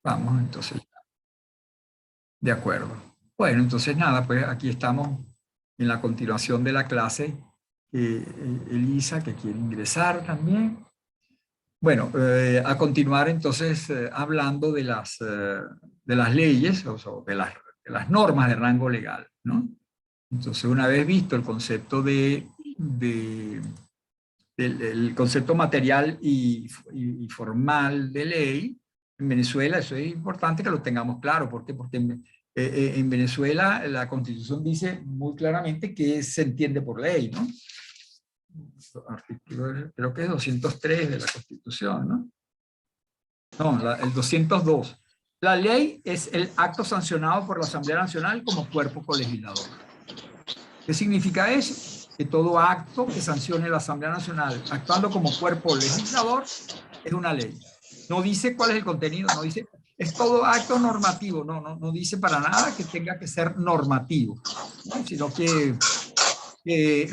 Vamos entonces, de acuerdo. Bueno, entonces nada, pues aquí estamos en la continuación de la clase. Elisa, que quiere ingresar también. Bueno, a continuar entonces hablando de las leyes, o sea, de las normas de rango legal, ¿no? Entonces, una vez visto el concepto el concepto material y formal de ley, en Venezuela eso es importante que lo tengamos claro. ¿Por qué? Porque en Venezuela la Constitución dice muy claramente que se entiende por ley, ¿no? Artículo, creo que es 203 de la Constitución, ¿no? No, el 202. La ley es el acto sancionado por la Asamblea Nacional como cuerpo colegislador. ¿Qué significa eso? Que todo acto que sancione la Asamblea Nacional actuando como cuerpo legislador es una ley. No dice cuál es el contenido, no dice, es todo acto normativo, no dice para nada que tenga que ser normativo, ¿no? Sino que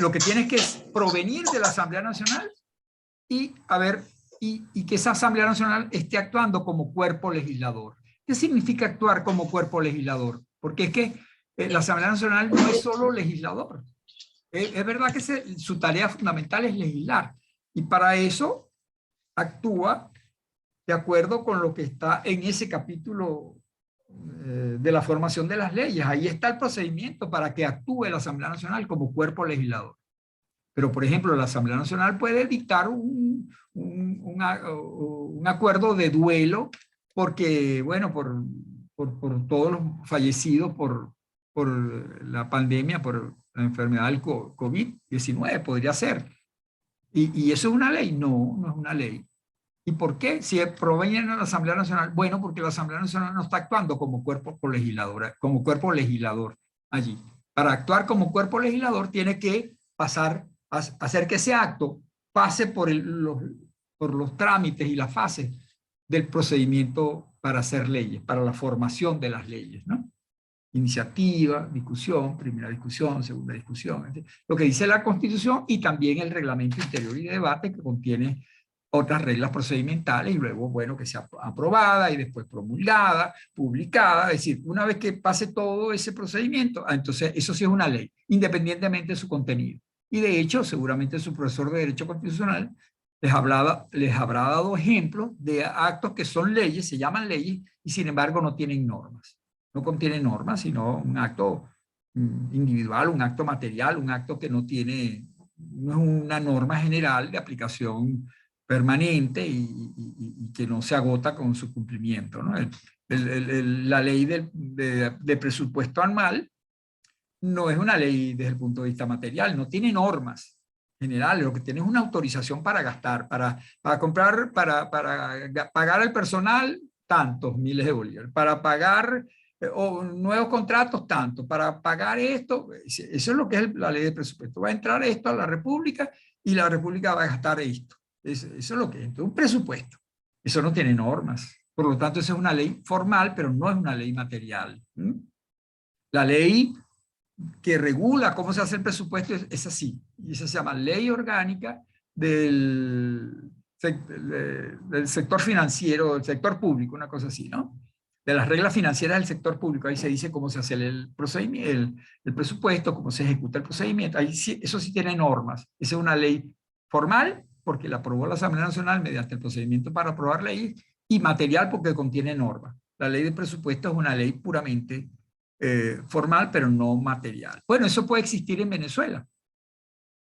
lo que tiene que es provenir de la Asamblea Nacional y, a ver, y que esa Asamblea Nacional esté actuando como cuerpo legislador. ¿Qué significa actuar como cuerpo legislador? Porque es que la Asamblea Nacional no es solo legislador. Es verdad que su tarea fundamental es legislar, y para eso actúa de acuerdo con lo que está en ese capítulo de la formación de las leyes. Ahí está el procedimiento para que actúe la Asamblea Nacional como cuerpo legislador. Pero, por ejemplo, la Asamblea Nacional puede dictar un acuerdo de duelo porque, bueno, por todos los fallecidos por la pandemia, por la enfermedad del COVID-19, podría ser. Y eso es una ley? No es una ley. ¿Y por qué? Si proviene de la Asamblea Nacional, bueno, porque la Asamblea Nacional no está actuando como cuerpo legislador allí. Para actuar como cuerpo legislador tiene que pasar, hacer que ese acto pase por los trámites y las fases del procedimiento para hacer leyes, para la formación de las leyes, ¿no? Iniciativa, discusión, primera discusión, segunda discusión, lo que dice la Constitución y también el reglamento interior y de debate que contiene otras reglas procedimentales y luego, bueno, que sea aprobada y después promulgada, publicada, es decir, una vez que pase todo ese procedimiento, entonces eso sí es una ley, independientemente de su contenido. Y de hecho, seguramente su profesor de Derecho Constitucional les habrá dado ejemplos de actos que son leyes, se llaman leyes, y sin embargo no tienen normas. No contiene normas, sino un acto individual, un acto material, un acto que no tiene, no es una norma general de aplicación permanente y que no se agota con su cumplimiento, ¿no? La ley de presupuesto anual no es una ley desde el punto de vista material, no tiene normas generales, lo que tiene es una autorización para gastar, para comprar, para pagar al personal tantos miles de bolívares, para pagar nuevos contratos tanto, para pagar esto, eso es lo que es la ley de presupuesto. Va a entrar esto a la República y la República va a gastar esto. Eso es lo que es. Entonces, un presupuesto. Eso no tiene normas. Por lo tanto, eso es una ley formal, pero no es una ley material. La ley que regula cómo se hace el presupuesto es así. Y esa se llama Ley Orgánica del sector financiero, del sector público, una cosa así, ¿no? De las reglas financieras del sector público. Ahí se dice cómo se hace el procedimiento, el presupuesto, cómo se ejecuta el procedimiento. Ahí sí, eso sí tiene normas. Esa es una ley formal, porque la aprobó la Asamblea Nacional mediante el procedimiento para aprobar leyes, y material porque contiene normas. La ley de presupuesto es una ley puramente formal, pero no material. Bueno, eso puede existir en Venezuela.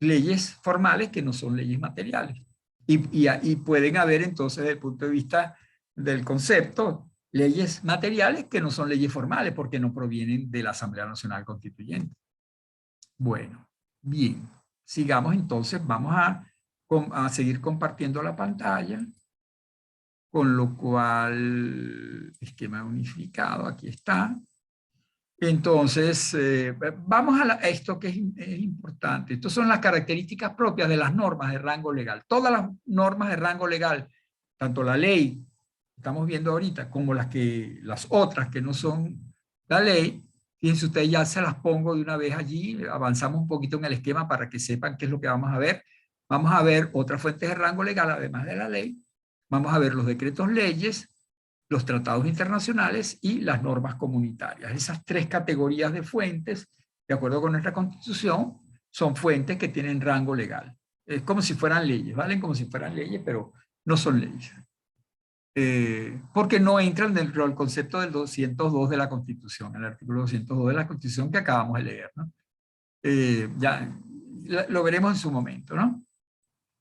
Leyes formales que no son leyes materiales. Y pueden haber entonces, desde el punto de vista del concepto, leyes materiales que no son leyes formales porque no provienen de la Asamblea Nacional Constituyente. Bueno, bien. Sigamos entonces, vamos a seguir compartiendo la pantalla, con lo cual, esquema unificado, aquí está. Entonces, vamos a esto que es importante. Estas son las características propias de las normas de rango legal. Todas las normas de rango legal, tanto la ley, estamos viendo ahorita, como las otras que no son la ley, fíjense ustedes, ya se las pongo de una vez allí, avanzamos un poquito en el esquema para que sepan qué es lo que vamos a ver. Vamos a ver otras fuentes de rango legal, además de la ley. Vamos a ver los decretos leyes, los tratados internacionales y las normas comunitarias. Esas tres categorías de fuentes, de acuerdo con nuestra Constitución, son fuentes que tienen rango legal. Es como si fueran leyes, valen como si fueran leyes, pero no son leyes. Porque no entran dentro del concepto del 202 de la Constitución, el artículo 202 de la Constitución que acabamos de leer, ¿no? Ya lo veremos en su momento, ¿no?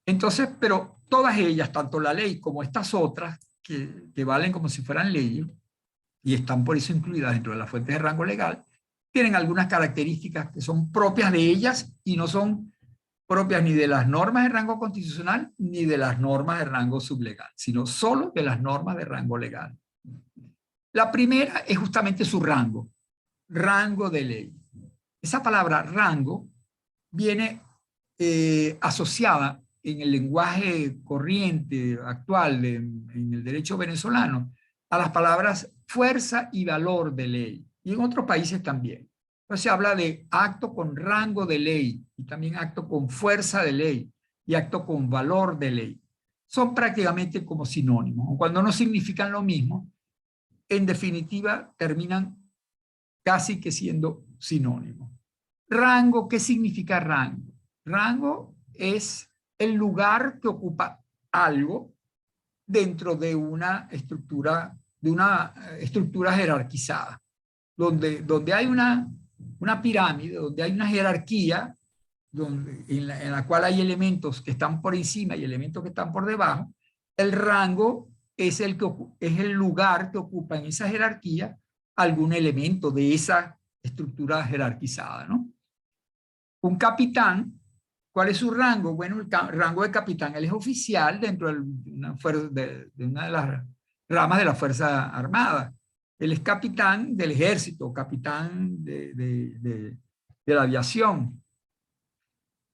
Entonces, pero todas ellas, tanto la ley como estas otras, que valen como si fueran leyes, y están por eso incluidas dentro de las fuentes de rango legal, tienen algunas características que son propias de ellas y no son propias ni de las normas de rango constitucional ni de las normas de rango sublegal, sino solo de las normas de rango legal. La primera es justamente su rango, rango de ley. Esa palabra rango viene asociada en el lenguaje corriente actual en el derecho venezolano a las palabras fuerza y valor de ley, y en otros países también. Entonces se habla de acto con rango de ley, y también acto con fuerza de ley, y acto con valor de ley. Son prácticamente como sinónimos, cuando no significan lo mismo, en definitiva terminan casi que siendo sinónimos. Rango, ¿qué significa rango? Rango es el lugar que ocupa algo dentro de una estructura jerarquizada, donde hay una pirámide, donde hay una jerarquía, en la cual hay elementos que están por encima y elementos que están por debajo. El rango es el lugar que ocupa en esa jerarquía algún elemento de esa estructura jerarquizada, ¿no? Un capitán, ¿cuál es su rango? Bueno, el rango de capitán, él es oficial dentro de una de las ramas de la Fuerza Armada. Él es capitán del ejército, capitán de la aviación.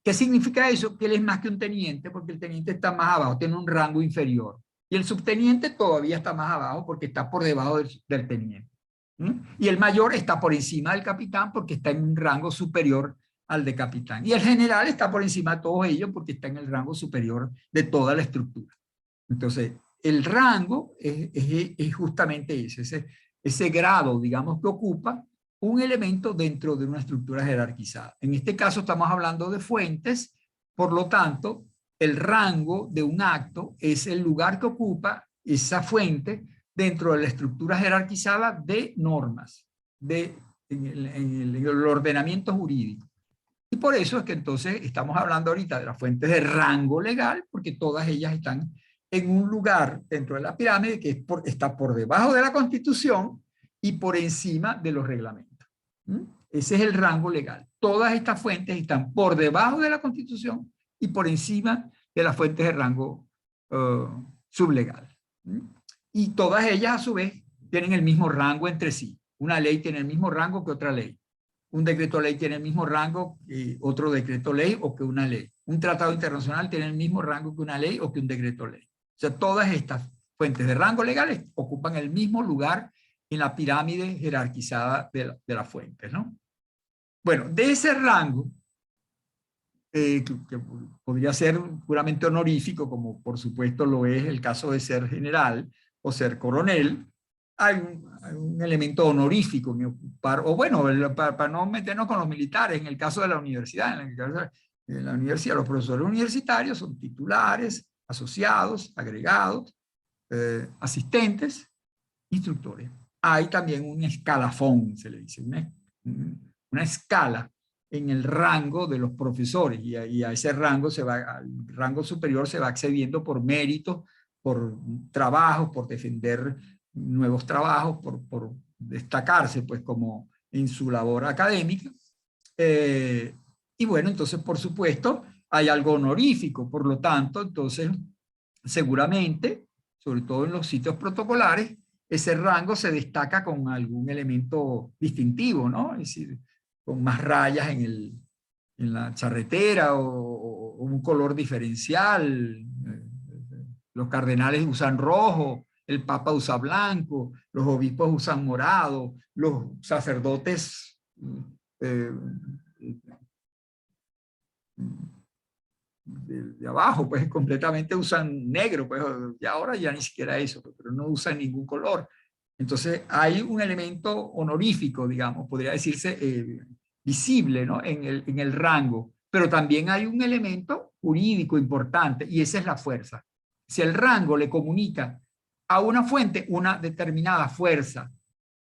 ¿Qué significa eso? Que él es más que un teniente, porque el teniente está más abajo, tiene un rango inferior. Y el subteniente todavía está más abajo porque está por debajo del teniente. Y el mayor está por encima del capitán porque está en un rango superior al de capitán. Y el general está por encima de todos ellos porque está en el rango superior de toda la estructura. Entonces, el rango es justamente ese grado, digamos, que ocupa un elemento dentro de una estructura jerarquizada. En este caso estamos hablando de fuentes, por lo tanto, el rango de un acto es el lugar que ocupa esa fuente dentro de la estructura jerarquizada de normas, en el ordenamiento jurídico. Y por eso es que entonces estamos hablando ahorita de las fuentes de rango legal, porque todas ellas están en un lugar dentro de la pirámide que está por debajo de la Constitución y por encima de los reglamentos. Ese es el rango legal. Todas estas fuentes están por debajo de la Constitución y por encima de las fuentes de rango sublegal. Y todas ellas, a su vez, tienen el mismo rango entre sí. Una ley tiene el mismo rango que otra ley. Un decreto ley tiene el mismo rango que otro decreto ley o que una ley. Un tratado internacional tiene el mismo rango que una ley o que un decreto ley. O sea, todas estas fuentes de rango legales ocupan el mismo lugar en la pirámide jerarquizada de las fuentes, ¿no? Bueno, de ese rango, que podría ser puramente honorífico, como por supuesto lo es el caso de ser general o ser coronel, hay un elemento honorífico en ocupar, o bueno, para no meternos con los militares, en el caso de la universidad, en la universidad los profesores universitarios son titulares, asociados, agregados, asistentes, instructores. Hay también un escalafón, se le dice, una escala en el rango de los profesores, y a ese rango al rango superior se va accediendo por méritos, por trabajos, por defender nuevos trabajos, por destacarse pues como en su labor académica. Y bueno, entonces por supuesto hay algo honorífico, por lo tanto, entonces seguramente, sobre todo en los sitios protocolares, ese rango se destaca con algún elemento distintivo, ¿no? Es decir, con más rayas en la charretera o un color diferencial. Los cardenales usan rojo, el papa usa blanco, los obispos usan morado, los sacerdotes de abajo, pues completamente usan negro, pues y ahora ya ni siquiera eso, pero no usan ningún color. Entonces hay un elemento honorífico, digamos, podría decirse visible, ¿no? En el rango, pero también hay un elemento jurídico importante y esa es la fuerza. Si el rango le comunica a una fuente una determinada fuerza,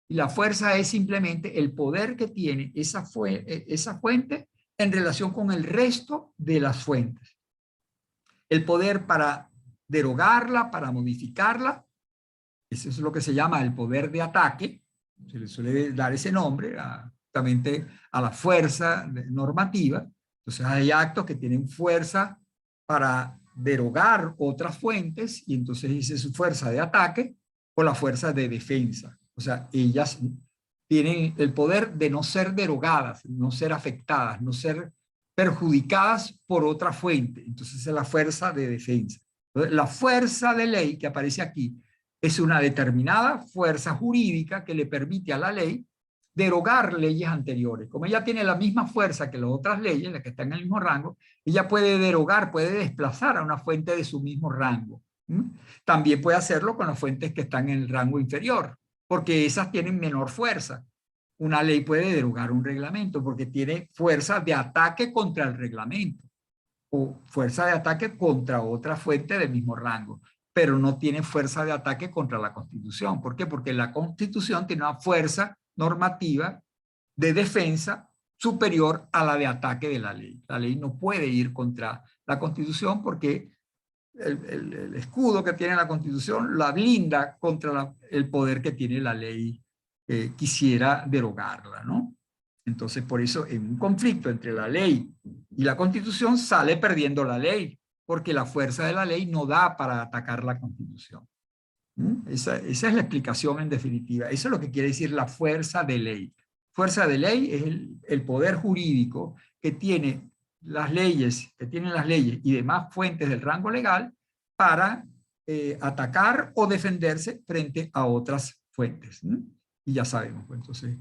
y la fuerza es simplemente el poder que tiene esa fuente en relación con el resto de las fuentes. El poder para derogarla, para modificarla, eso es lo que se llama el poder de ataque, se le suele dar ese nombre justamente a la fuerza normativa. Entonces hay actos que tienen fuerza para derogar otras fuentes y entonces dice su fuerza de ataque o la fuerza de defensa. O sea, ellas tienen el poder de no ser derogadas, no ser afectadas, no ser perjudicadas por otra fuente. Entonces es la fuerza de defensa. Entonces, la fuerza de ley que aparece aquí es una determinada fuerza jurídica que le permite a la ley derogar leyes anteriores. Como ella tiene la misma fuerza que las otras leyes, las que están en el mismo rango, ella puede derogar, puede desplazar a una fuente de su mismo rango. También puede hacerlo con las fuentes que están en el rango inferior, porque esas tienen menor fuerza. Una ley puede derogar un reglamento porque tiene fuerza de ataque contra el reglamento o fuerza de ataque contra otra fuente del mismo rango, pero no tiene fuerza de ataque contra la Constitución. ¿Por qué? Porque la Constitución tiene una fuerza normativa de defensa superior a la de ataque de la ley. La ley no puede ir contra la Constitución porque el escudo que tiene la Constitución la blinda contra el poder que tiene la ley quisiera derogarla, ¿no? Entonces, por eso, en un conflicto entre la ley y la Constitución sale perdiendo la ley, porque la fuerza de la ley no da para atacar la Constitución. Esa es la explicación en definitiva. Eso es lo que quiere decir la fuerza de ley. Fuerza de ley es el poder jurídico que tiene las leyes, y demás fuentes del rango legal para atacar o defenderse frente a otras fuentes. Y ya sabemos, pues, entonces,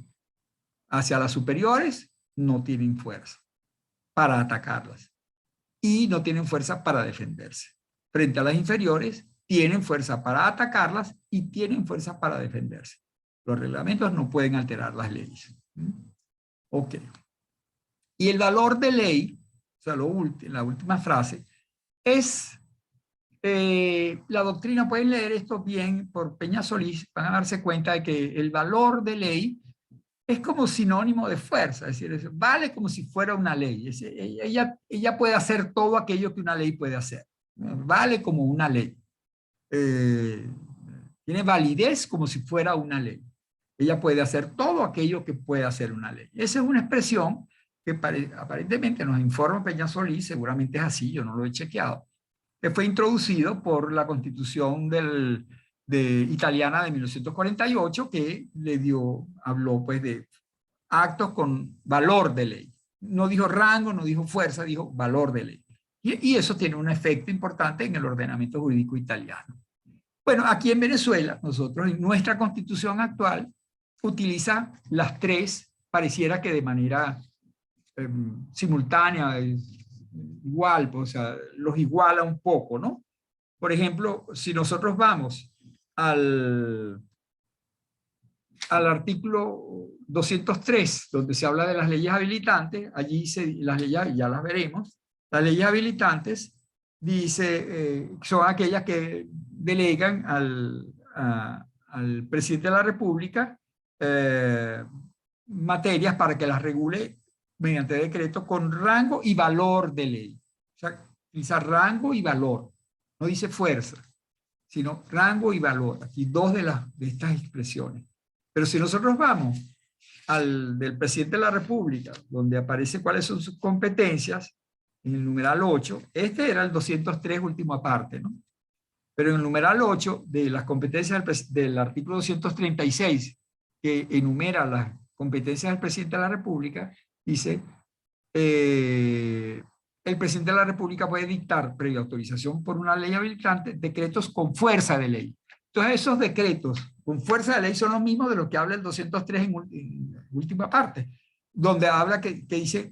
hacia las superiores no tienen fuerza para atacarlas y no tienen fuerza para defenderse. Frente a las inferiores tienen fuerza para atacarlas y tienen fuerza para defenderse. Los reglamentos no pueden alterar las leyes. Ok. Y el valor de ley, o sea, la última frase, es la doctrina. Pueden leer esto bien por Peña Solís, van a darse cuenta de que el valor de ley es como sinónimo de fuerza, es decir, vale como si fuera una ley. Ella puede hacer todo aquello que una ley puede hacer. Vale como una ley. Tiene validez como si fuera una ley. Ella puede hacer todo aquello que puede hacer una ley. Esa es una expresión que aparentemente nos informa Peña Solís, seguramente es así, yo no lo he chequeado, que fue introducido por la Constitución italiana de 1948, que habló pues de actos con valor de ley. No dijo rango, no dijo fuerza, dijo valor de ley. Y eso tiene un efecto importante en el ordenamiento jurídico italiano. Bueno, aquí en Venezuela, nosotros en nuestra Constitución actual utiliza las tres, pareciera que de manera simultánea, igual, pues, o sea, los iguala un poco, ¿no? Por ejemplo, si nosotros vamos al artículo 203, donde se habla de las leyes habilitantes, allí las leyes, ya las veremos, las leyes habilitantes, dice, son aquellas que delegan al presidente de la República materias para que las regule mediante decreto con rango y valor de ley. O sea, utiliza rango y valor, no dice fuerza, sino rango y valor. Aquí dos de estas expresiones. Pero si nosotros vamos al del presidente de la República, donde aparece cuáles son sus competencias, en el numeral 8, este era el 203 última parte, ¿no? Pero en el numeral 8 de las competencias del artículo 236, que enumera las competencias del presidente de la República, dice, el presidente de la República puede dictar, previa autorización por una ley habilitante, decretos con fuerza de ley. Entonces, esos decretos con fuerza de ley son los mismos de los que habla el 203 en última parte. donde habla que dice,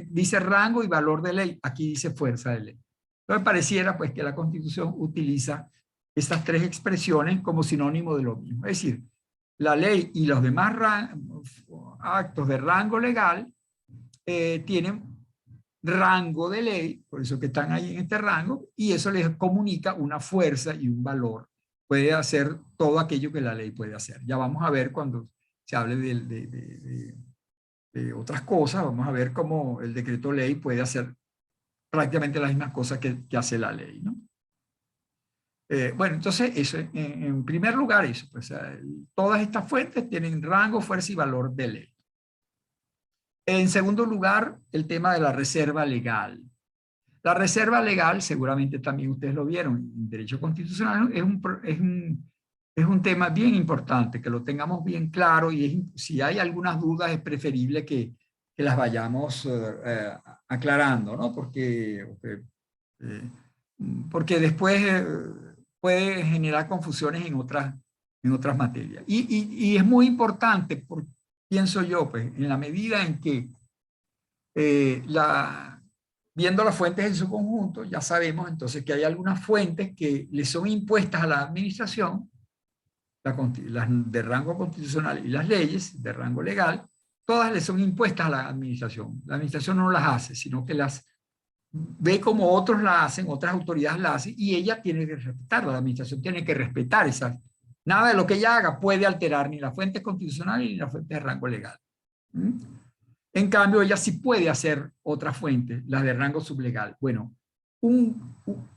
dice rango y valor de ley, aquí dice fuerza de ley. Entonces pareciera pues que la Constitución utiliza estas tres expresiones como sinónimo de lo mismo. Es decir, la ley y los demás actos de rango legal tienen rango de ley, por eso que están ahí en este rango, y eso les comunica una fuerza y un valor. Puede hacer todo aquello que la ley puede hacer. Ya vamos a ver cuando se hable de otras cosas, vamos a ver cómo el decreto ley puede hacer prácticamente las mismas cosas que hace la ley, ¿no? Bueno, entonces, eso, en primer lugar, eso, pues, todas estas fuentes tienen rango, fuerza y valor de ley. En segundo lugar, el tema de la reserva legal. La reserva legal, seguramente también ustedes lo vieron, en derecho constitucional, es un tema bien importante, que lo tengamos bien claro y si hay algunas dudas es preferible que las vayamos aclarando, ¿no? Porque después puede generar confusiones en otras materias. Y es muy importante, pienso yo, pues, en la medida en que viendo las fuentes en su conjunto, ya sabemos entonces que hay algunas fuentes que le son impuestas a la administración, las de rango constitucional y las leyes de rango legal, todas le son impuestas a la administración. La administración no las hace, sino que las ve como otros la hacen, otras autoridades la hacen, y ella tiene que respetarla, la administración tiene que respetar esas. Nada de lo que ella haga puede alterar ni la fuente constitucional ni la fuente de rango legal. ¿Mm? En cambio, ella sí puede hacer otras fuentes, las de rango sublegal. Bueno,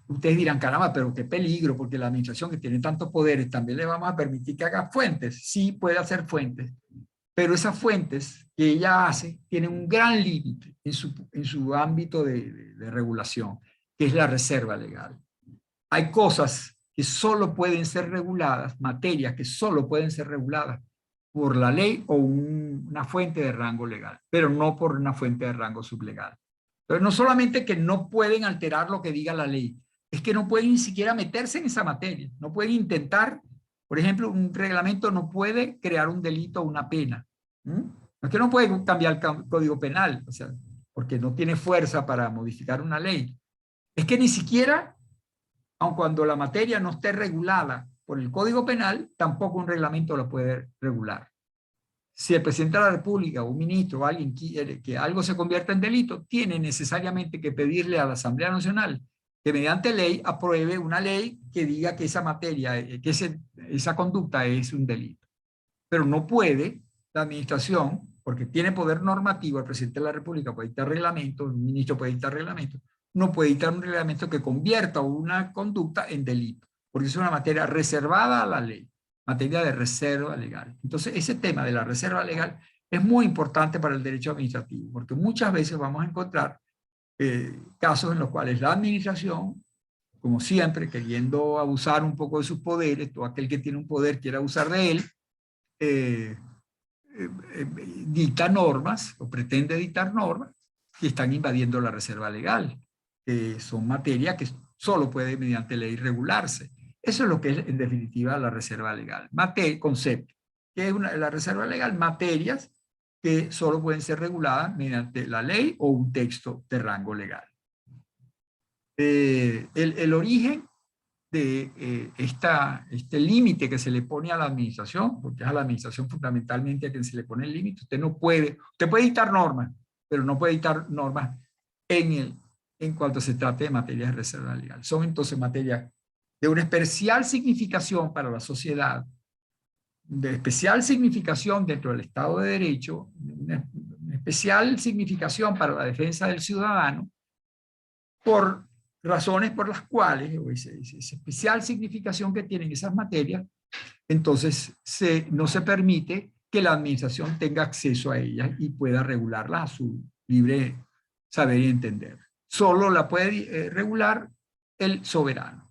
ustedes dirán, caramba, pero qué peligro, porque la administración que tiene tantos poderes, ¿también le vamos a permitir que haga fuentes? Sí, puede hacer fuentes, pero esas fuentes que ella hace tienen un gran límite en su ámbito de regulación, que es la reserva legal. Hay cosas que solo pueden ser reguladas, materias que solo pueden ser reguladas por la ley o una fuente de rango legal, pero no por una fuente de rango sublegal. Pero no solamente que no pueden alterar lo que diga la ley, es que no pueden ni siquiera meterse en esa materia, no pueden intentar, por ejemplo, un reglamento no puede crear un delito o una pena. No es que no puede cambiar el Código Penal, o sea, porque no tiene fuerza para modificar una ley. Es que ni siquiera, aun cuando la materia no esté regulada por el Código Penal, tampoco un reglamento lo puede regular. Si el presidente de la República o un ministro o alguien quiere que algo se convierta en delito, tiene necesariamente que pedirle a la Asamblea Nacional que mediante ley apruebe una ley que diga que esa materia, que esa conducta es un delito. Pero no puede la administración, porque tiene poder normativo, el presidente de la República puede dictar reglamentos, un ministro puede dictar reglamentos, no puede dictar un reglamento que convierta una conducta en delito, porque es una materia reservada a la ley, materia de reserva legal. Entonces, ese tema de la reserva legal es muy importante para el derecho administrativo, porque muchas veces vamos a encontrar casos en los cuales la administración, como siempre, queriendo abusar un poco de sus poderes, todo aquel que tiene un poder quiere abusar de él, eh, dicta normas o pretende dictar normas que están invadiendo la reserva legal, que son materia que solo puede mediante ley regularse. Eso es lo que es en definitiva la reserva legal. Concepto. ¿Qué es la reserva legal? Materias que solo pueden ser reguladas mediante la ley o un texto de rango legal. El origen de este límite que se le pone a la administración, porque es a la administración fundamentalmente a quien se le pone el límite, usted puede dictar normas, pero no puede dictar normas en cuanto se trate de materias de reserva legal. Son entonces materias de una especial significación para la sociedad, de especial significación dentro del Estado de Derecho, una especial significación para la defensa del ciudadano, por razones por las cuales, o esa especial significación que tienen esas materias, entonces no se permite que la administración tenga acceso a ellas y pueda regularlas a su libre saber y entender. Solo la puede regular el soberano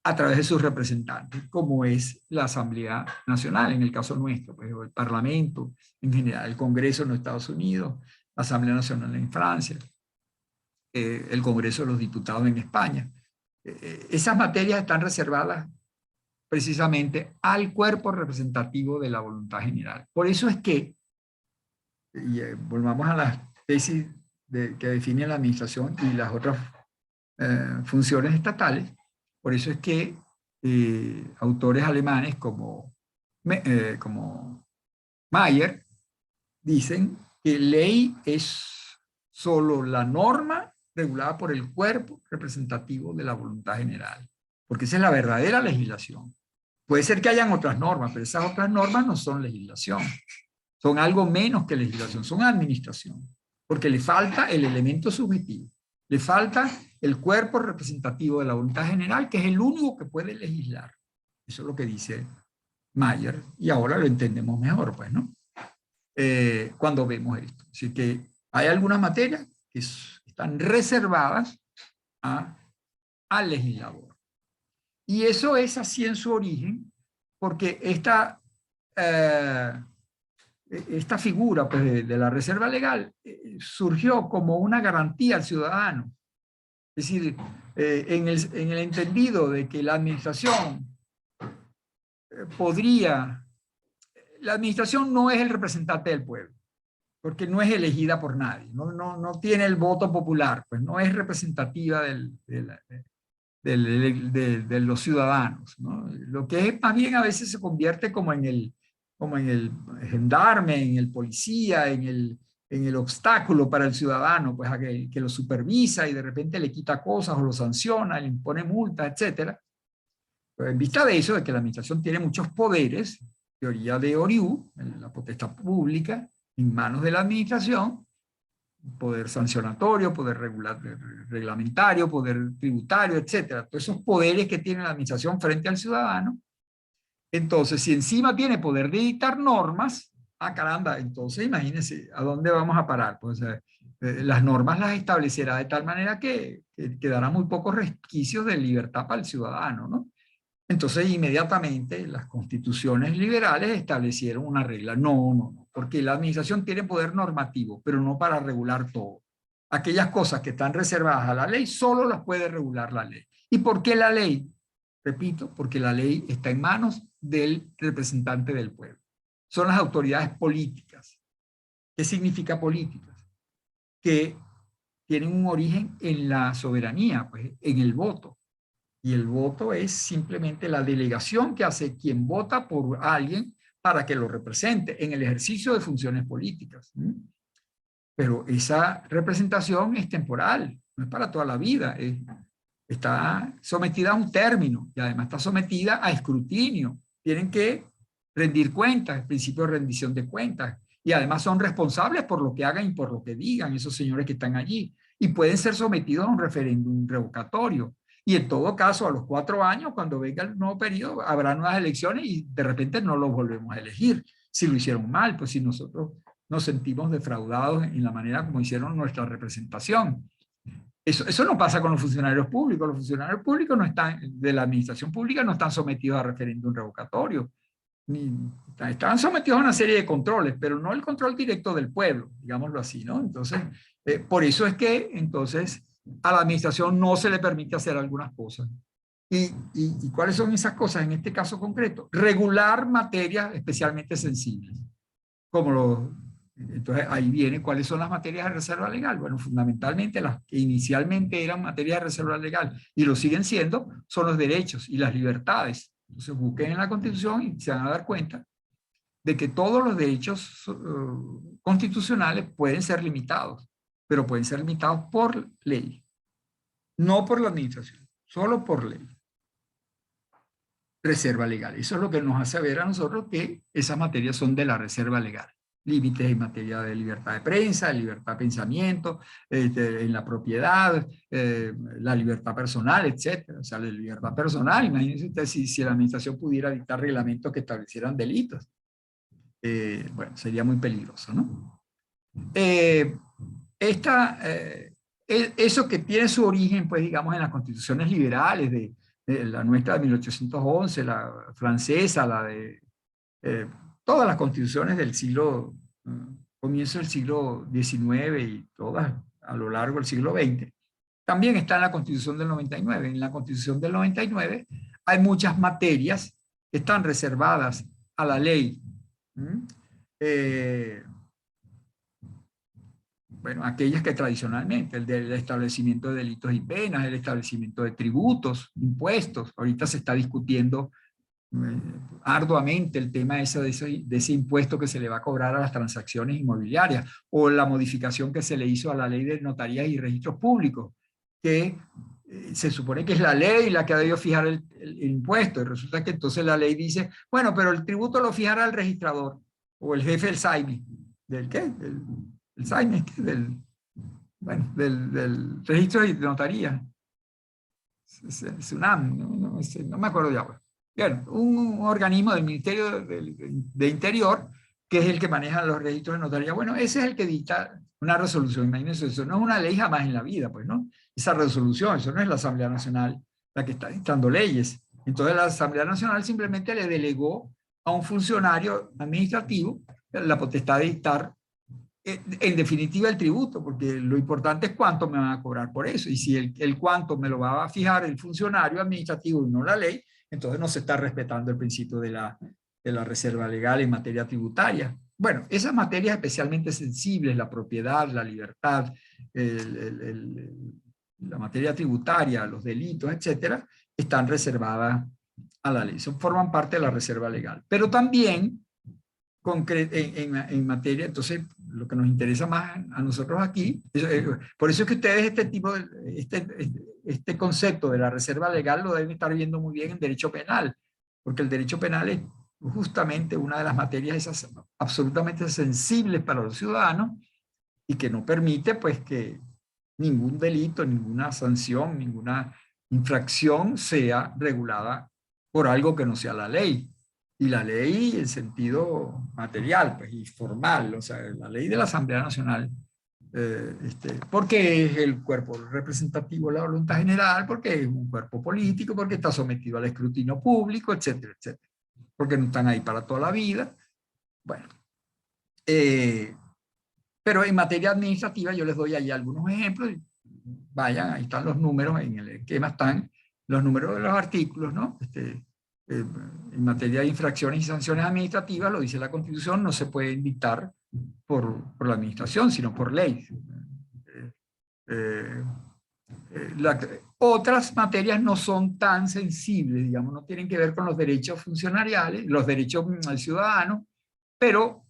a través de sus representantes, como es la Asamblea Nacional, en el caso nuestro, pues, el Parlamento, en general, el Congreso en los Estados Unidos, la Asamblea Nacional en Francia, el Congreso de los Diputados en España. Esas materias están reservadas precisamente al cuerpo representativo de la voluntad general. Por eso es que y volvamos a las tesis que define la administración y las otras funciones estatales. Por eso es que autores alemanes como Mayer dicen que ley es solo la norma regulada por el cuerpo representativo de la voluntad general, porque esa es la verdadera legislación. Puede ser que hayan otras normas, pero esas otras normas no son legislación, son algo menos que legislación, son administración, porque le falta el elemento subjetivo, le falta el cuerpo representativo de la voluntad general, que es el único que puede legislar. Eso es lo que dice Mayer, y ahora lo entendemos mejor, pues, ¿no? Cuando vemos esto. Así que hay algunas materias que están reservadas al legislador. Y eso es así en su origen, porque esta figura pues, de la reserva legal surgió como una garantía al ciudadano. Es decir, en el entendido de que la administración la administración no es el representante del pueblo, porque no es elegida por nadie, no tiene el voto popular, pues no es representativa de los ciudadanos, ¿no? Lo que es más bien a veces se convierte como en el gendarme, en el policía, en el obstáculo para el ciudadano, pues a que lo supervisa y de repente le quita cosas o lo sanciona, le impone multas, etcétera. Pero en vista de eso, de que la administración tiene muchos poderes, teoría de Oriú, la potestad pública, en manos de la administración, poder sancionatorio, poder reglamentario, poder tributario, etcétera. Todos esos poderes que tiene la administración frente al ciudadano. Entonces, si encima tiene poder de dictar normas, caramba, entonces imagínense a dónde vamos a parar. Pues, las normas las establecerá de tal manera que quedará muy pocos resquicios de libertad para el ciudadano, ¿no? Entonces, inmediatamente las constituciones liberales establecieron una regla. No, porque la administración tiene poder normativo, pero no para regular todo. Aquellas cosas que están reservadas a la ley solo las puede regular la ley. ¿Y por qué la ley? Repito, porque la ley está en manos del representante del pueblo. Son las autoridades políticas. ¿Qué significa políticas? Que tienen un origen en la soberanía, pues, en el voto. Y el voto es simplemente la delegación que hace quien vota por alguien para que lo represente en el ejercicio de funciones políticas. Pero esa representación es temporal, no es para toda la vida. Está sometida a un término y además está sometida a escrutinio. Tienen que rendir cuentas, el principio de rendición de cuentas. Y además son responsables por lo que hagan y por lo que digan esos señores que están allí. Y pueden ser sometidos a un referéndum revocatorio. Y en todo caso, a los 4 años, cuando venga el nuevo periodo, habrá nuevas elecciones y de repente no los volvemos a elegir. Si lo hicieron mal, pues si nosotros nos sentimos defraudados en la manera como hicieron nuestra representación. Eso no pasa con los funcionarios públicos. Los funcionarios públicos de la administración pública no están sometidos a referéndum revocatorio. Están sometidos a una serie de controles, pero no el control directo del pueblo, digámoslo así, ¿no? Entonces, por eso es que entonces a la administración no se le permite hacer algunas cosas. ¿Y cuáles son esas cosas en este caso concreto? Regular materias especialmente sensibles, entonces ahí viene cuáles son las materias de reserva legal. Bueno, fundamentalmente las que inicialmente eran materias de reserva legal y lo siguen siendo, son los derechos y las libertades. Entonces busquen en la Constitución y se van a dar cuenta de que todos los derechos constitucionales pueden ser limitados, pero pueden ser limitados por ley, no por la administración, solo por ley. Reserva legal. Eso es lo que nos hace ver a nosotros que esas materias son de la reserva legal. Límites en materia de libertad de prensa, de libertad de pensamiento, en la propiedad, la libertad personal, etc. O sea, la libertad personal, imagínense usted si la administración pudiera dictar reglamentos que establecieran delitos. Bueno, sería muy peligroso, ¿no? Eso que tiene su origen, pues, digamos, en las constituciones liberales de la nuestra de 1811, la francesa, la de todas las constituciones del comienzo del siglo XIX y todas a lo largo del siglo XX, también está en la Constitución del 99. En la Constitución del 99 hay muchas materias que están reservadas a la ley. bueno, aquellas que tradicionalmente, el del establecimiento de delitos y penas, el establecimiento de tributos, impuestos. Ahorita se está discutiendo arduamente el tema de ese impuesto que se le va a cobrar a las transacciones inmobiliarias, o la modificación que se le hizo a la ley de notarías y registros públicos, que se supone que es la ley la que ha debido fijar el impuesto, y resulta que entonces la ley dice, bueno, pero el tributo lo fijará el registrador, o el jefe del SAIMI. ¿Del qué? El SAIMI, bueno, del registro de notaría. SUNAM, no me acuerdo ya. Bien, un organismo del Ministerio de Interior, que es el que maneja los registros de notaría. Bueno, ese es el que dicta una resolución. Imagínense, eso no es una ley jamás en la vida, pues, ¿no? Esa resolución, eso no es la Asamblea Nacional la que está dictando leyes. Entonces la Asamblea Nacional simplemente le delegó a un funcionario administrativo la potestad de dictar en definitiva el tributo, porque lo importante es cuánto me van a cobrar por eso, y si el cuánto me lo va a fijar el funcionario administrativo y no la ley, entonces no se está respetando el principio de la reserva legal en materia tributaria. Bueno, esas materias especialmente sensibles, la propiedad, la libertad, la materia tributaria, los delitos, etcétera, están reservadas a la ley, forman parte de la reserva legal. Pero también en materia, entonces lo que nos interesa más a nosotros aquí, por eso es que ustedes este concepto de la reserva legal lo deben estar viendo muy bien en derecho penal, porque el derecho penal es justamente una de las materias esas absolutamente sensibles para los ciudadanos y que no permite pues que ningún delito, ninguna sanción, ninguna infracción sea regulada por algo que no sea la ley. Y la ley en sentido material pues, y formal, o sea, la ley de la Asamblea Nacional, porque es el cuerpo representativo de la voluntad general, porque es un cuerpo político, porque está sometido al escrutinio público, etcétera, etcétera. Porque no están ahí para toda la vida. Bueno, pero en materia administrativa yo les doy ahí algunos ejemplos. Vayan, ahí están los números, en el esquema están los números de los artículos, ¿no? En materia de infracciones y sanciones administrativas, lo dice la Constitución, no se pueden dictar por la administración, sino por ley. Otras materias no son tan sensibles, digamos, no tienen que ver con los derechos funcionariales, los derechos del ciudadano, pero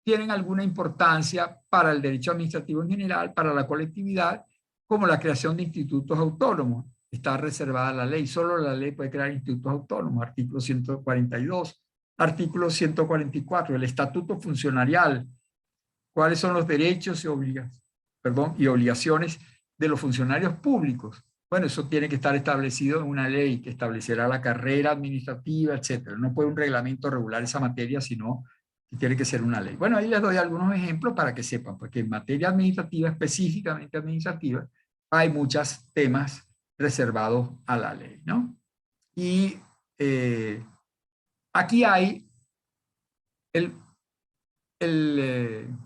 tienen alguna importancia para el derecho administrativo en general, para la colectividad, como la creación de institutos autónomos. Está reservada la ley, solo la ley puede crear institutos autónomos, artículo 142, artículo 144, el estatuto funcionarial, cuáles son los derechos y obligaciones de los funcionarios públicos. Bueno, eso tiene que estar establecido en una ley que establecerá la carrera administrativa, etcétera. No puede un reglamento regular esa materia, sino que tiene que ser una ley. Bueno, ahí les doy algunos ejemplos para que sepan, porque en materia administrativa, específicamente administrativa, hay muchos temas reservados a la ley, ¿no? Y aquí hay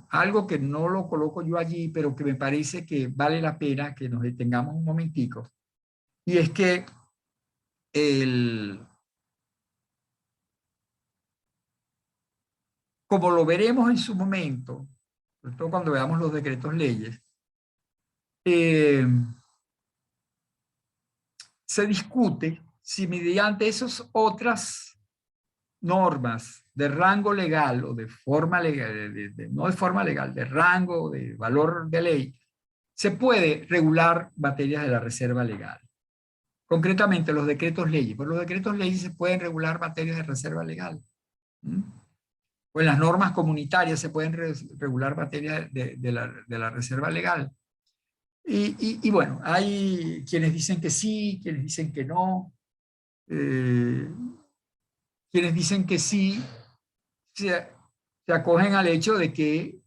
algo que no lo coloco yo allí, pero que me parece que vale la pena que nos detengamos un momentico, y es que como lo veremos en su momento, sobre todo cuando veamos los decretos leyes, se discute si mediante esas otras normas de rango legal o de forma legal, no de forma legal, de rango, de valor de ley, se puede regular materias de la reserva legal. Concretamente los decretos leyes. Por los decretos leyes se pueden regular materias de reserva legal. O en las normas comunitarias se pueden regular materias de la reserva legal. Y bueno, hay quienes dicen que sí, quienes dicen que no. Quienes dicen que sí se acogen al hecho de que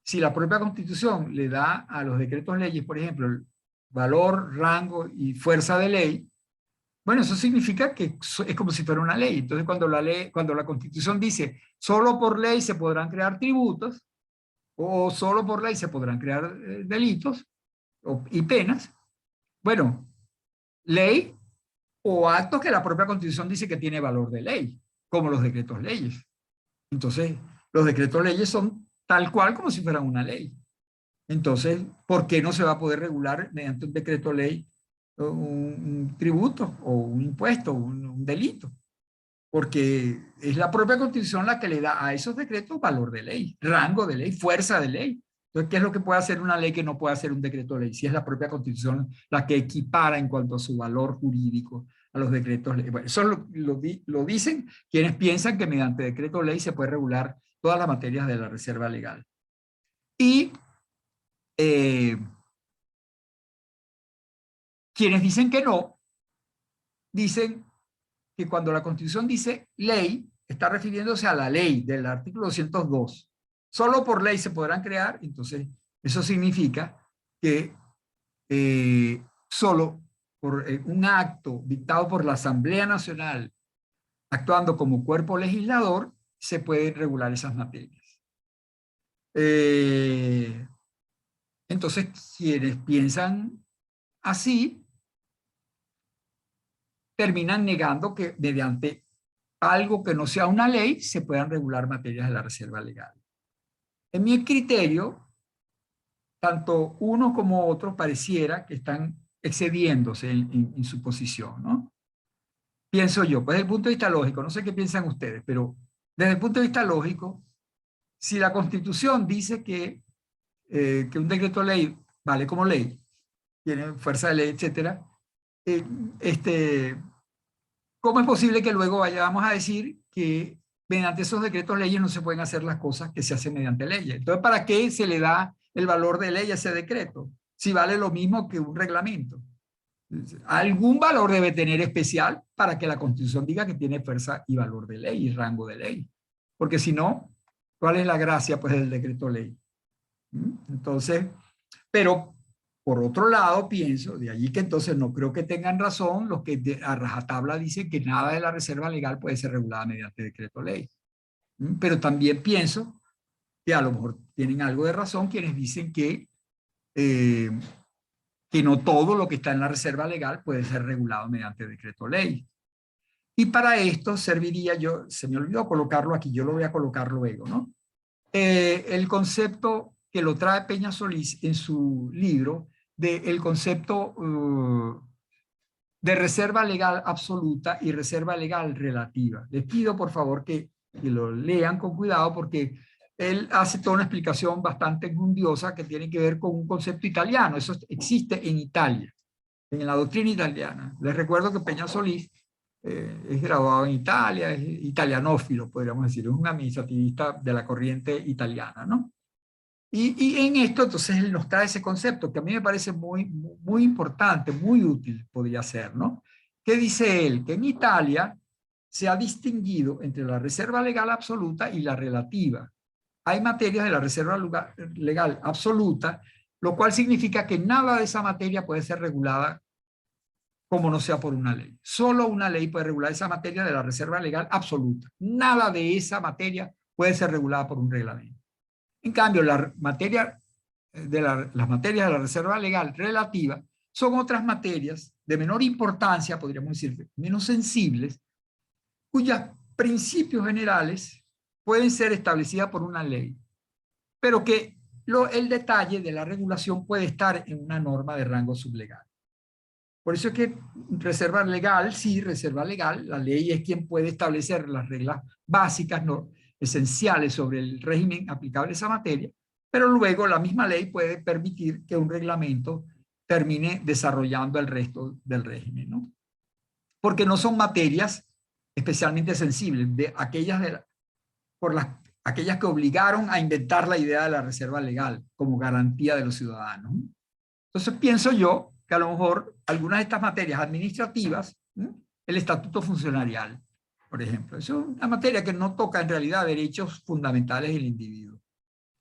si la propia Constitución le da a los decretos leyes, por ejemplo, el valor, rango y fuerza de ley, bueno, eso significa que es como si fuera una ley. Entonces, cuando la Constitución dice solo por ley se podrán crear tributos o solo por ley se podrán crear delitos y penas, bueno, ley o actos que la propia Constitución dice que tiene valor de ley, como los decretos leyes. Entonces, los decretos leyes son tal cual como si fueran una ley. Entonces, ¿por qué no se va a poder regular mediante un decreto ley un tributo o un impuesto, un delito? Porque es la propia Constitución la que le da a esos decretos valor de ley, rango de ley, fuerza de ley. Entonces, ¿qué es lo que puede hacer una ley que no puede hacer un decreto ley? Si es la propia Constitución la que equipara en cuanto a su valor jurídico a los decretos ley. Bueno, eso lo dicen quienes piensan que mediante decreto ley se puede regular todas las materias de la reserva legal. Y eh, quienes dicen que no, dicen que cuando la Constitución dice ley, está refiriéndose a la ley del artículo 202. Solo por ley se podrán crear, entonces eso significa que solo por un acto dictado por la Asamblea Nacional, actuando como cuerpo legislador, se pueden regular esas materias. Entonces, quienes piensan así, terminan negando que mediante algo que no sea una ley se puedan regular materias de la reserva legal. En mi criterio, tanto uno como otro pareciera que están excediéndose en su posición, ¿no? Pienso yo, pues desde el punto de vista lógico, no sé qué piensan ustedes, pero desde el punto de vista lógico, si la Constitución dice que un decreto de ley vale como ley, tiene fuerza de ley, etcétera, eh, este, ¿cómo es posible que luego vayamos a decir que mediante esos decretos leyes no se pueden hacer las cosas que se hacen mediante leyes? Entonces, ¿para qué se le da el valor de ley a ese decreto? Si vale lo mismo que un reglamento. Algún valor debe tener especial para que la Constitución diga que tiene fuerza y valor de ley y rango de ley. Porque si no, ¿cuál es la gracia pues del decreto ley? Entonces, pero por otro lado pienso, de allí que entonces no creo que tengan razón los que a rajatabla dicen que nada de la reserva legal puede ser regulada mediante decreto ley. Pero también pienso que a lo mejor tienen algo de razón quienes dicen eh, que no todo lo que está en la reserva legal puede ser regulado mediante decreto ley. Y para esto serviría, se me olvidó colocarlo aquí, yo lo voy a colocar luego, ¿no? El concepto que lo trae Peña Solís en su libro, del concepto de reserva legal absoluta y reserva legal relativa. Les pido por favor que lo lean con cuidado porque él hace toda una explicación bastante enjundiosa que tiene que ver con un concepto italiano. Eso existe en Italia, en la doctrina italiana. Les recuerdo que Peña Solís es graduado en Italia, es italianófilo, podríamos decir, es un administrativista de la corriente italiana, ¿no? Y en esto, entonces, él nos trae ese concepto que a mí me parece muy importante, muy útil, podría ser, ¿no? ¿Qué dice él? Que en Italia se ha distinguido entre la reserva legal absoluta y la relativa. Hay materias de la reserva legal absoluta, lo cual significa que nada de esa materia puede ser regulada como no sea por una ley. Solo una ley puede regular esa materia de la reserva legal absoluta. Nada de esa materia puede ser regulada por un reglamento. En cambio, las materias de la reserva legal relativa son otras materias de menor importancia, podríamos decir, menos sensibles, cuyos principios generales pueden ser establecidas por una ley, pero que el detalle de la regulación puede estar en una norma de rango sublegal. Por eso es que reserva legal, sí, reserva legal, la ley es quien puede establecer las reglas básicas, no, esenciales sobre el régimen aplicable a esa materia, pero luego la misma ley puede permitir que un reglamento termine desarrollando el resto del régimen, ¿no? Porque no son materias especialmente sensibles, de aquellas, aquellas que obligaron a inventar la idea de la reserva legal como garantía de los ciudadanos. Entonces pienso yo que a lo mejor algunas de estas materias administrativas, el estatuto funcionarial, por ejemplo, es una materia que no toca en realidad derechos fundamentales del individuo,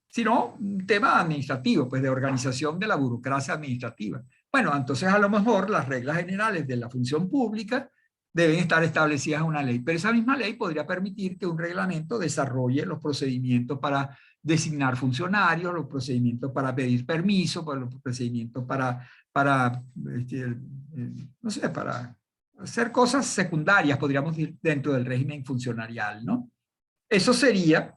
sino un tema administrativo, pues de organización de la burocracia administrativa. Bueno, entonces a lo mejor las reglas generales de la función pública deben estar establecidas en una ley, pero esa misma ley podría permitir que un reglamento desarrolle los procedimientos para designar funcionarios, los procedimientos para pedir permiso, los procedimientos para no sé, para hacer cosas secundarias, podríamos decir, dentro del régimen funcionarial, ¿no? Eso sería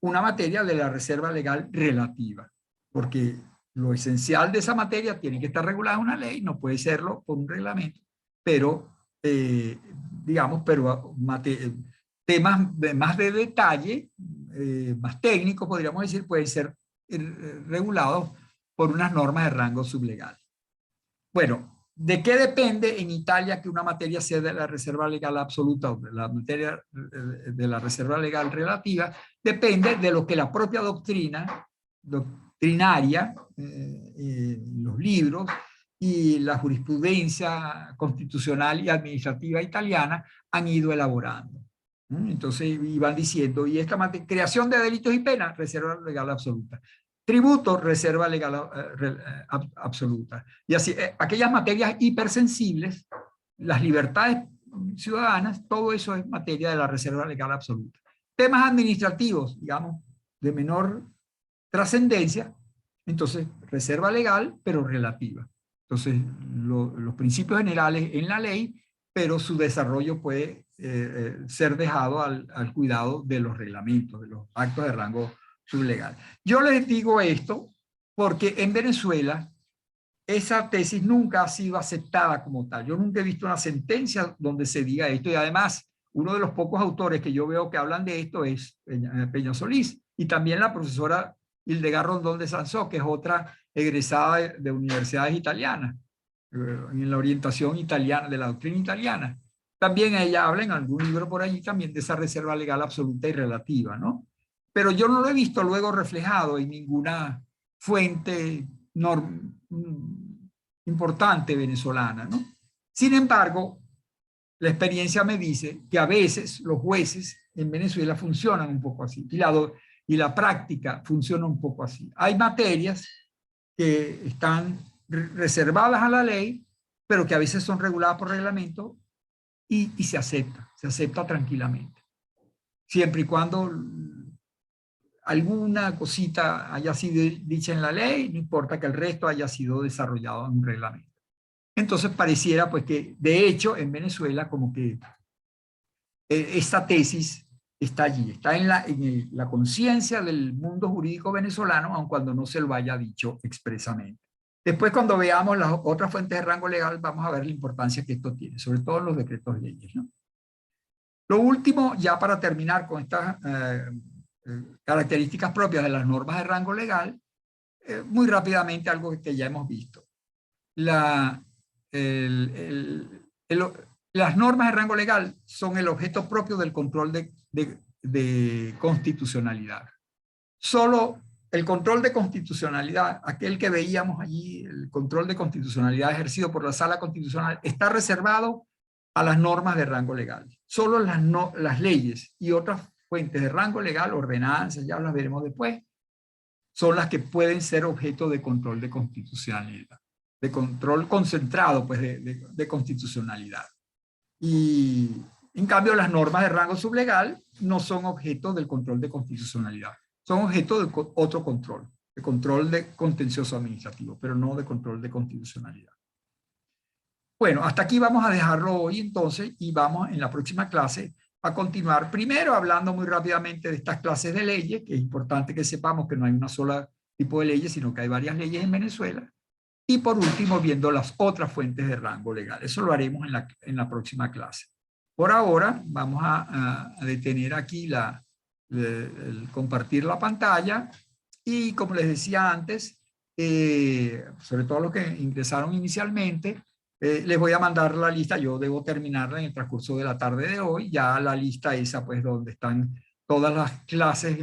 una materia de la reserva legal relativa. porque lo esencial de esa materia tiene que estar regulada en una ley, no puede serlo por un reglamento, pero, digamos, temas más de detalle, más técnicos, podríamos decir, pueden ser regulados por unas normas de rango sublegal. Bueno, ¿de qué depende en Italia que una materia sea de la reserva legal absoluta o de la materia de la reserva legal relativa? Depende de lo que la propia doctrinaria, los libros y la jurisprudencia constitucional y administrativa italiana han ido elaborando. Entonces iban diciendo, y esta creación de delitos y penas, reserva legal absoluta. Tributo, reserva legal absoluta. Y así, aquellas materias hipersensibles, las libertades ciudadanas, todo eso es materia de la reserva legal absoluta. Temas administrativos, digamos, de menor trascendencia, entonces reserva legal, pero relativa. Entonces, los principios generales en la ley, pero su desarrollo puede ser dejado al cuidado de los reglamentos, de los actos de rango sublegal. Yo les digo esto porque en Venezuela esa tesis nunca ha sido aceptada como tal. Yo nunca he visto una sentencia donde se diga esto, y además uno de los pocos autores que yo veo que hablan de esto es Peña Solís, y también la profesora Hildegard Rondón de Sansó, que es otra egresada de universidades italianas, en la orientación italiana, de la doctrina italiana. También ella habla en algún libro por allí también de esa reserva legal absoluta y relativa, ¿no? Pero yo no lo he visto luego reflejado en ninguna fuente importante venezolana, ¿no? Sin embargo, la experiencia me dice que a veces los jueces en Venezuela funcionan un poco así, y la práctica funciona un poco así. Hay materias que están reservadas a la ley, pero que a veces son reguladas por reglamento y se acepta tranquilamente. Siempre y cuando alguna cosita haya sido dicha en la ley, no importa que el resto haya sido desarrollado en un reglamento. Entonces pareciera pues que de hecho en Venezuela como que esta tesis está allí, está en la conciencia del mundo jurídico venezolano, aun cuando no se lo haya dicho expresamente. Después, cuando veamos las otras fuentes de rango legal, vamos a ver la importancia que esto tiene, sobre todo en los decretos leyes, ¿no? Lo último, ya para terminar con estas características propias de las normas de rango legal, muy rápidamente algo que ya hemos visto. Las normas de rango legal son el objeto propio del control de constitucionalidad. Solo el control de constitucionalidad, aquel que veíamos allí, el control de constitucionalidad ejercido por la Sala Constitucional, está reservado a las normas de rango legal. Solo las leyes y otras fuentes de rango legal, ordenanzas, ya las veremos después, son las que pueden ser objeto de control de constitucionalidad, de control concentrado pues, de constitucionalidad. Y en cambio las normas de rango sublegal no son objeto del control de constitucionalidad, son objeto de otro control, de control de contencioso administrativo, pero no de control de constitucionalidad. Bueno, hasta aquí vamos a dejarlo hoy entonces y vamos en la próxima clase a continuar primero hablando muy rápidamente de estas clases de leyes, que es importante que sepamos que no hay una sola tipo de leyes, sino que hay varias leyes en Venezuela. Y por último, viendo las otras fuentes de rango legal. Eso lo haremos en la próxima clase. Por ahora, vamos a detener aquí el compartir la pantalla. Y como les decía antes, sobre todo los que ingresaron inicialmente, les voy a mandar la lista. Yo debo terminarla en el transcurso de la tarde de hoy. Ya la lista esa, pues, donde están todas las clases